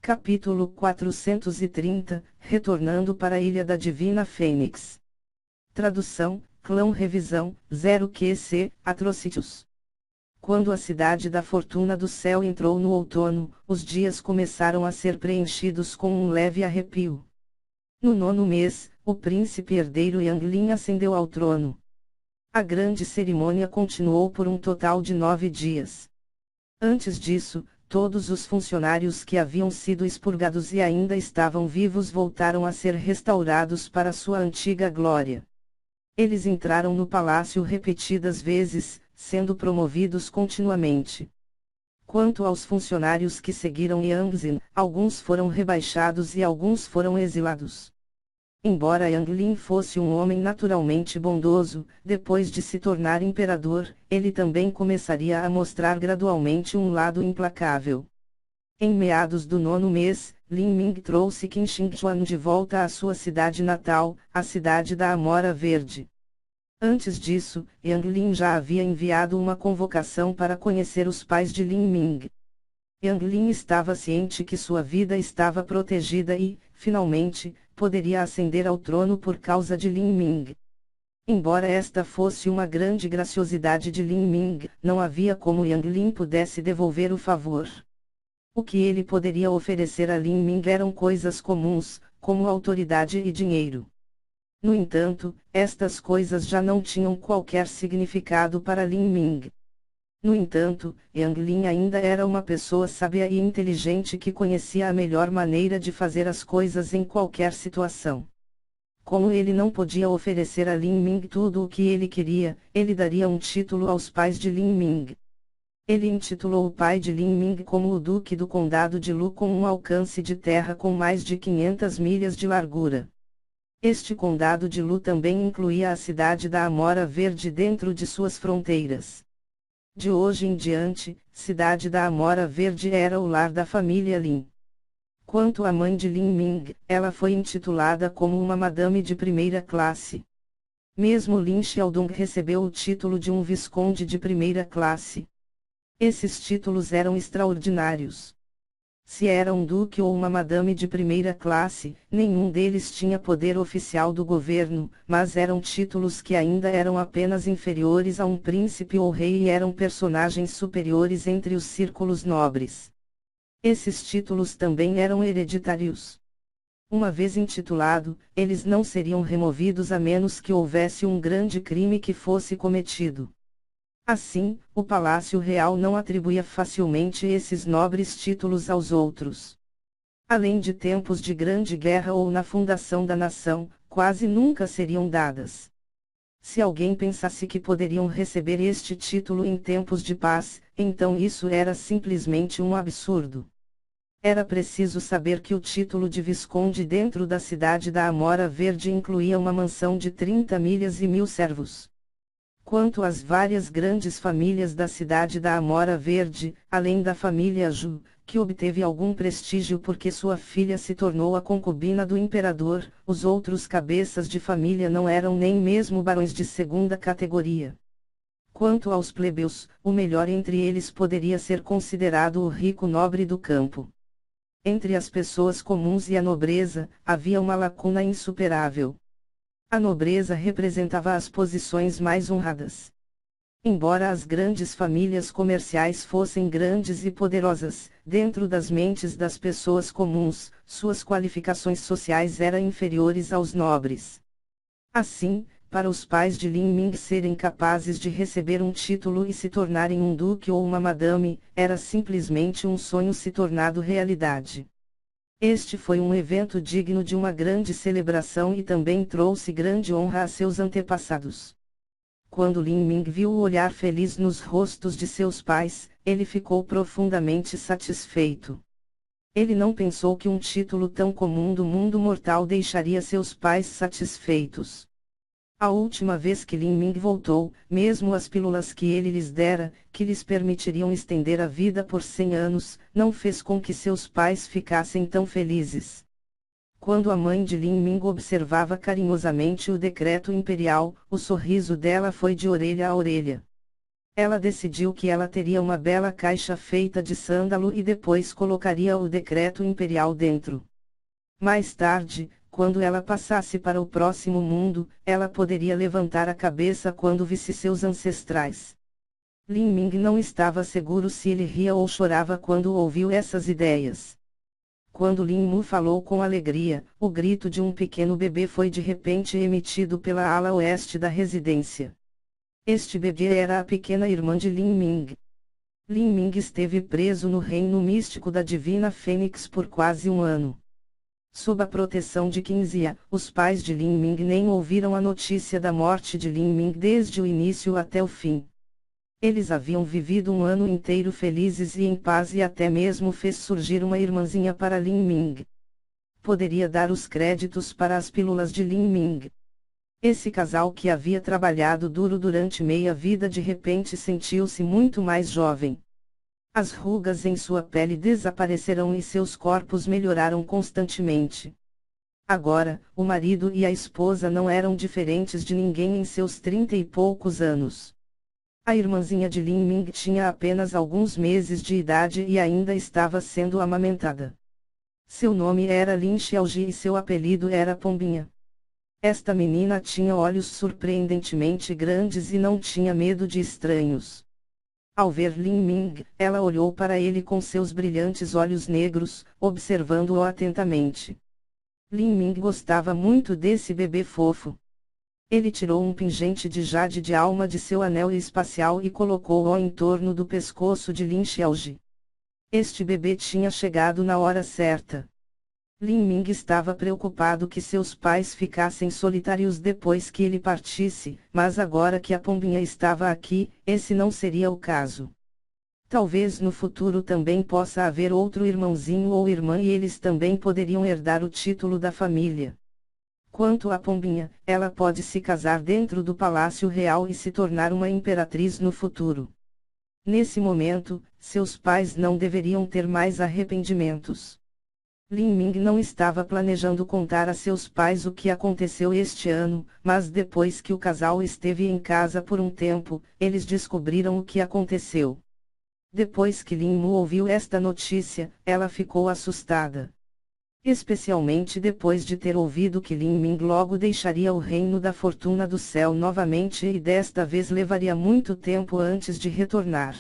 Capítulo 430, Retornando para a Ilha da Divina Fênix. Tradução, Clã Revisão, 0QC, Atrocitus. Quando a cidade da Fortuna do Céu entrou no outono, os dias começaram a ser preenchidos com um leve arrepio. No 9º mês, o príncipe herdeiro Yanglin ascendeu ao trono. A grande cerimônia continuou por um total de 9 dias. Antes disso, todos os funcionários que haviam sido expurgados e ainda estavam vivos voltaram a ser restaurados para sua antiga glória. Eles entraram no palácio repetidas vezes, sendo promovidos continuamente. Quanto aos funcionários que seguiram Yangzin, alguns foram rebaixados e alguns foram exilados. Embora Yanglin fosse um homem naturalmente bondoso, depois de se tornar imperador, ele também começaria a mostrar gradualmente um lado implacável. Em meados do 9º mês, Lin Ming trouxe Qin Shengchuan de volta à sua cidade natal, a cidade da Amora Verde. Antes disso, Yanglin já havia enviado uma convocação para conhecer os pais de Lin Ming. Yanglin estava ciente que sua vida estava protegida e, finalmente, poderia ascender ao trono por causa de Lin Ming. Embora esta fosse uma grande graciosidade de Lin Ming, não havia como Yanglin pudesse devolver o favor. O que ele poderia oferecer a Lin Ming eram coisas comuns, como autoridade e dinheiro. No entanto, estas coisas já não tinham qualquer significado para Lin Ming. No entanto, Yanglin ainda era uma pessoa sábia e inteligente que conhecia a melhor maneira de fazer as coisas em qualquer situação. Como ele não podia oferecer a Lin Ming tudo o que ele queria, ele daria um título aos pais de Lin Ming. Ele intitulou o pai de Lin Ming como o Duque do Condado de Lu com um alcance de terra com mais de 500 milhas de largura. Este condado de Lu também incluía a cidade da Amora Verde dentro de suas fronteiras. De hoje em diante, cidade da Amora Verde era o lar da família Lin. Quanto à mãe de Lin Ming, ela foi intitulada como uma madame de primeira classe. Mesmo Lin Xiaodong recebeu o título de um visconde de primeira classe. Esses títulos eram extraordinários. Se era um duque ou uma madame de primeira classe, nenhum deles tinha poder oficial do governo, mas eram títulos que ainda eram apenas inferiores a um príncipe ou rei e eram personagens superiores entre os círculos nobres. Esses títulos também eram hereditários. Uma vez intitulado, eles não seriam removidos a menos que houvesse um grande crime que fosse cometido. Assim, o Palácio Real não atribuía facilmente esses nobres títulos aos outros. Além de tempos de grande guerra ou na fundação da nação, quase nunca seriam dadas. Se alguém pensasse que poderiam receber este título em tempos de paz, então isso era simplesmente um absurdo. Era preciso saber que o título de visconde dentro da cidade da Amora Verde incluía uma mansão de 30 milhas e 1000 servos. Quanto às várias grandes famílias da cidade da Amora Verde, além da família Zhu, que obteve algum prestígio porque sua filha se tornou a concubina do imperador, os outros cabeças de família não eram nem mesmo barões de segunda categoria. Quanto aos plebeus, o melhor entre eles poderia ser considerado o rico nobre do campo. Entre as pessoas comuns e a nobreza, havia uma lacuna insuperável. A nobreza representava as posições mais honradas. Embora as grandes famílias comerciais fossem grandes e poderosas, dentro das mentes das pessoas comuns, suas qualificações sociais eram inferiores aos nobres. Assim, para os pais de Lin Ming serem capazes de receber um título e se tornarem um duque ou uma madame, era simplesmente um sonho se tornado realidade. Este foi um evento digno de uma grande celebração e também trouxe grande honra a seus antepassados. Quando Lin Ming viu o olhar feliz nos rostos de seus pais, ele ficou profundamente satisfeito. Ele não pensou que um título tão comum do mundo mortal deixaria seus pais satisfeitos. A última vez que Lin Ming voltou, mesmo as pílulas que ele lhes dera, que lhes permitiriam estender a vida por 100 anos, não fez com que seus pais ficassem tão felizes. Quando a mãe de Lin Ming observava carinhosamente o decreto imperial, o sorriso dela foi de orelha a orelha. Ela decidiu que ela teria uma bela caixa feita de sândalo e depois colocaria o decreto imperial dentro. Mais tarde, quando ela passasse para o próximo mundo, ela poderia levantar a cabeça quando visse seus ancestrais. Lin Ming não estava seguro se ele ria ou chorava quando ouviu essas ideias. Quando Lin Mu falou com alegria, o grito de um pequeno bebê foi de repente emitido pela ala oeste da residência. Este bebê era a pequena irmã de Lin Ming. Lin Ming esteve preso no reino místico da Divina Fênix por quase um ano. Sob a proteção de Qinzia, os pais de Lin Ming nem ouviram a notícia da morte de Lin Ming desde o início até o fim. Eles haviam vivido um ano inteiro felizes e em paz e até mesmo fez surgir uma irmãzinha para Lin Ming. Poderia dar os créditos para as pílulas de Lin Ming. Esse casal que havia trabalhado duro durante meia vida de repente sentiu-se muito mais jovem. As rugas em sua pele desapareceram e seus corpos melhoraram constantemente. Agora, o marido e a esposa não eram diferentes de ninguém em seus 30 e poucos anos. A irmãzinha de Lin Ming tinha apenas alguns meses de idade e ainda estava sendo amamentada. Seu nome era Lin Xiaoji e seu apelido era Pombinha. Esta menina tinha olhos surpreendentemente grandes e não tinha medo de estranhos. Ao ver Lin Ming, ela olhou para ele com seus brilhantes olhos negros, observando-o atentamente. Lin Ming gostava muito desse bebê fofo. Ele tirou um pingente de jade de alma de seu anel espacial e colocou-o em torno do pescoço de Lin Xiaoji. Este bebê tinha chegado na hora certa. Lin Ming estava preocupado que seus pais ficassem solitários depois que ele partisse, mas agora que a Pombinha estava aqui, esse não seria o caso. Talvez no futuro também possa haver outro irmãozinho ou irmã e eles também poderiam herdar o título da família. Quanto à Pombinha, ela pode se casar dentro do Palácio Real e se tornar uma imperatriz no futuro. Nesse momento, seus pais não deveriam ter mais arrependimentos. Lin Ming não estava planejando contar a seus pais o que aconteceu este ano, mas depois que o casal esteve em casa por um tempo, eles descobriram o que aconteceu. Depois que Lin Mu ouviu esta notícia, ela ficou assustada. Especialmente depois de ter ouvido que Lin Ming logo deixaria o reino da fortuna do céu novamente e desta vez levaria muito tempo antes de retornar.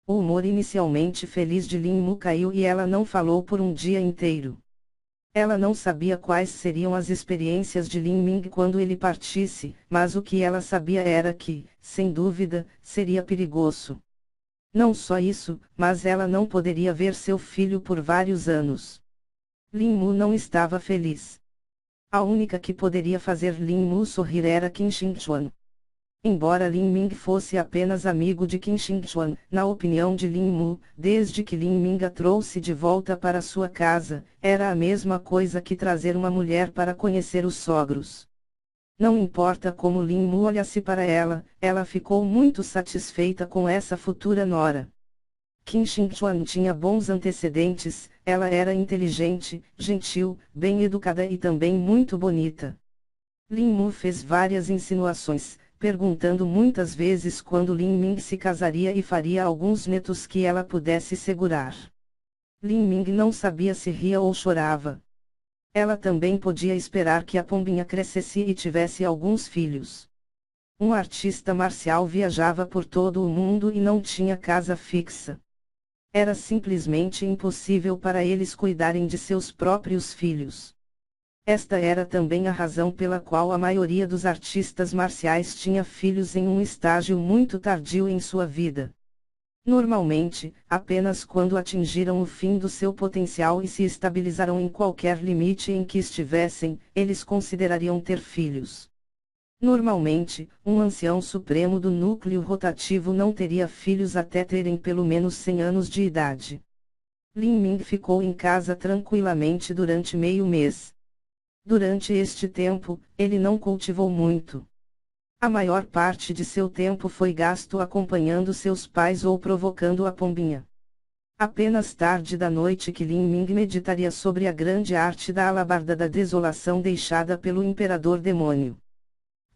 O humor inicialmente feliz de Lin Mu caiu e ela não falou por um dia inteiro. Ela não sabia quais seriam as experiências de Lin Ming quando ele partisse, mas o que ela sabia era que, sem dúvida, seria perigoso. Não só isso, mas ela não poderia ver seu filho por vários anos. Lin Mu não estava feliz. A única que poderia fazer Lin Mu sorrir era Qin Xingchuan. Embora Lin Ming fosse apenas amigo de Qin Xingchuan, na opinião de Lin Mu, desde que Lin Ming a trouxe de volta para sua casa, era a mesma coisa que trazer uma mulher para conhecer os sogros. Não importa como Lin Mu olhasse para ela, ela ficou muito satisfeita com essa futura nora. Qin Xingchuan tinha bons antecedentes, ela era inteligente, gentil, bem educada e também muito bonita. Lin Mu fez várias insinuações, perguntando muitas vezes quando Lin Ming se casaria e faria alguns netos que ela pudesse segurar. Lin Ming não sabia se ria ou chorava. Ela também podia esperar que a Pombinha crescesse e tivesse alguns filhos. Um artista marcial viajava por todo o mundo e não tinha casa fixa. Era simplesmente impossível para eles cuidarem de seus próprios filhos. Esta era também a razão pela qual a maioria dos artistas marciais tinha filhos em um estágio muito tardio em sua vida. Normalmente, apenas quando atingiram o fim do seu potencial e se estabilizaram em qualquer limite em que estivessem, eles considerariam ter filhos. Normalmente, um ancião supremo do núcleo rotativo não teria filhos até terem pelo menos 100 anos de idade. Lin Ming ficou em casa tranquilamente durante meio mês. Durante este tempo, ele não cultivou muito. A maior parte de seu tempo foi gasto acompanhando seus pais ou provocando a Pombinha. Apenas tarde da noite que Lin Ming meditaria sobre a grande arte da alabarda da desolação deixada pelo Imperador Demônio.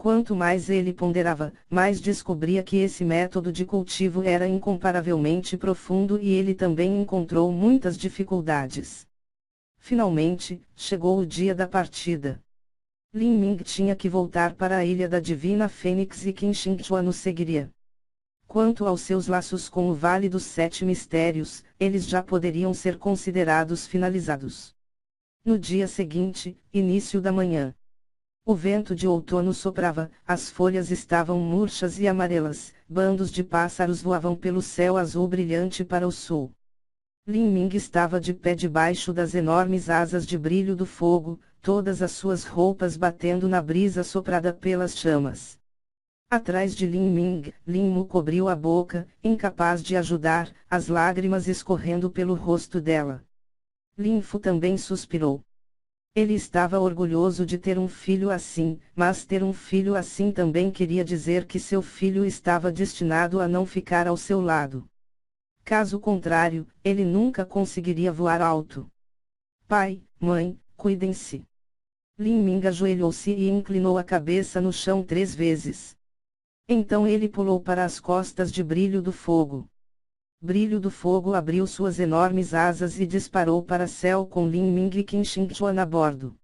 Quanto mais ele ponderava, mais descobria que esse método de cultivo era incomparavelmente profundo e ele também encontrou muitas dificuldades. Finalmente, chegou o dia da partida. Lin Ming tinha que voltar para a Ilha da Divina Fênix e Qin Shengchuan o seguiria. Quanto aos seus laços com o Vale dos Sete Mistérios, eles já poderiam ser considerados finalizados. No dia seguinte, início da manhã. O vento de outono soprava, as folhas estavam murchas e amarelas, bandos de pássaros voavam pelo céu azul brilhante para o sul. Lin Ming estava de pé debaixo das enormes asas de brilho do fogo, todas as suas roupas batendo na brisa soprada pelas chamas. Atrás de Lin Ming, Lin Mu cobriu a boca, incapaz de ajudar, as lágrimas escorrendo pelo rosto dela. Lin Fu também suspirou. Ele estava orgulhoso de ter um filho assim, mas ter um filho assim também queria dizer que seu filho estava destinado a não ficar ao seu lado. Caso contrário, ele nunca conseguiria voar alto. Pai, mãe, cuidem-se. Lin Ming ajoelhou-se e inclinou a cabeça no chão 3 vezes. Então ele pulou para as costas de Brilho do Fogo. Brilho do Fogo abriu suas enormes asas e disparou para o céu com Lin Ming e Qin Shengchuan a bordo.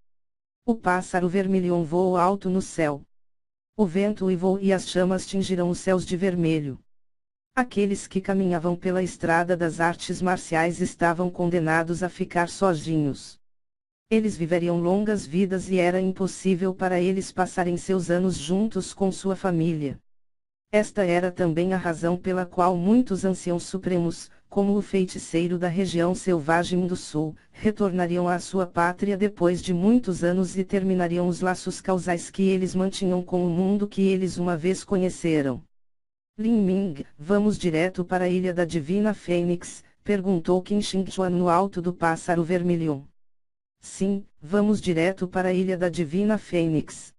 O pássaro vermilhão voou alto no céu. O vento uivou e as chamas tingiram os céus de vermelho. Aqueles que caminhavam pela estrada das artes marciais estavam condenados a ficar sozinhos. Eles viveriam longas vidas e era impossível para eles passarem seus anos juntos com sua família. Esta era também a razão pela qual muitos anciãos supremos, como o feiticeiro da região selvagem do sul, retornariam à sua pátria depois de muitos anos e terminariam os laços causais que eles mantinham com o mundo que eles uma vez conheceram. Lin Ming, vamos direto para a Ilha da Divina Fênix? Perguntou Qin Shengchuan no alto do pássaro vermelhão. Sim, vamos direto para a Ilha da Divina Fênix.